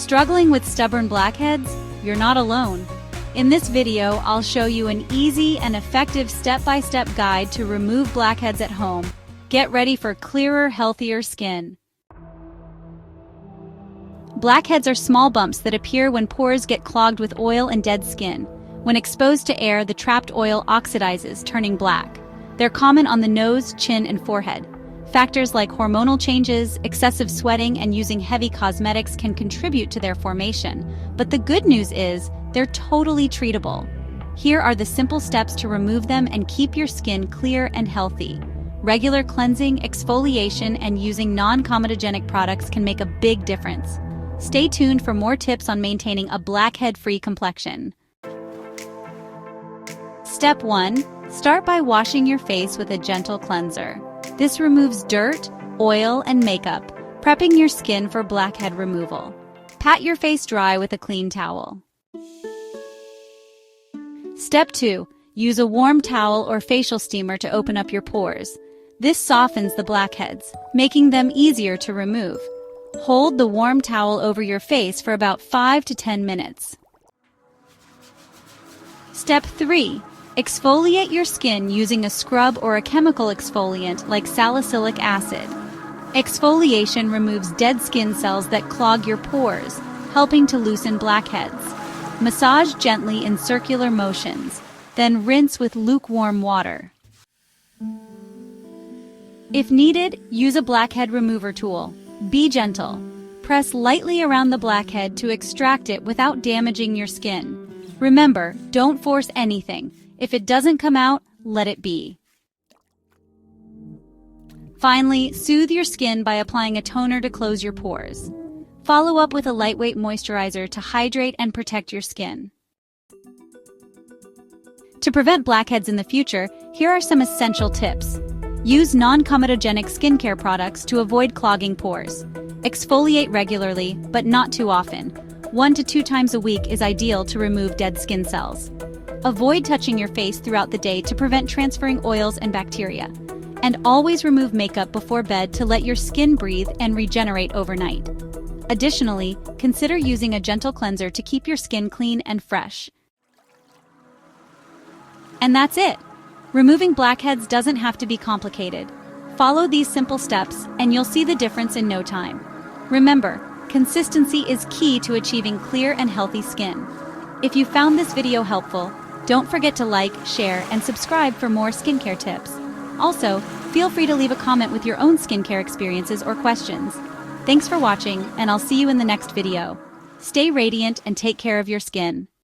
Struggling with stubborn blackheads? You're not alone. In this video, I'll show you an easy and effective step-by-step guide to remove blackheads at home. Get ready for clearer, healthier skin. Blackheads are small bumps that appear when pores get clogged with oil and dead skin. When exposed to air, the trapped oil oxidizes, turning black. They're common on the nose, chin, and forehead. Factors like hormonal changes, excessive sweating, and using heavy cosmetics can contribute to their formation. But the good news is, they're totally treatable. Here are the simple steps to remove them and keep your skin clear and healthy. Regular cleansing, exfoliation, and using non-comedogenic products can make a big difference. Stay tuned for more tips on maintaining a blackhead-free complexion. Step 1. Start by washing your face with a gentle cleanser. This removes dirt, oil, and makeup, prepping your skin for blackhead removal. Pat your face dry with a clean towel. Step 2. Use a warm towel or facial steamer to open up your pores. This softens the blackheads, making them easier to remove. Hold the warm towel over your face for about 5 to 10 minutes. Step 3. Exfoliate your skin using a scrub or a chemical exfoliant like salicylic acid. Exfoliation removes dead skin cells that clog your pores, helping to loosen blackheads. Massage gently in circular motions, then rinse with lukewarm water. If needed, use a blackhead remover tool. Be gentle. Press lightly around the blackhead to extract it without damaging your skin. Remember, don't force anything. If it doesn't come out, let it be. Finally, soothe your skin by applying a toner to close your pores. Follow up with a lightweight moisturizer to hydrate and protect your skin. To prevent blackheads in the future, here are some essential tips. Use non-comedogenic skincare products to avoid clogging pores. Exfoliate regularly, but not too often. 1 to 2 times a week is ideal to remove dead skin cells. Avoid touching your face throughout the day to prevent transferring oils and bacteria. And always remove makeup before bed to let your skin breathe and regenerate overnight. Additionally, consider using a gentle cleanser to keep your skin clean and fresh. And that's it! Removing blackheads doesn't have to be complicated. Follow these simple steps and you'll see the difference in no time. Remember, consistency is key to achieving clear and healthy skin. If you found this video helpful, don't forget to like, share, and subscribe for more skincare tips. Also, feel free to leave a comment with your own skincare experiences or questions. Thanks for watching, and I'll see you in the next video. Stay radiant and take care of your skin.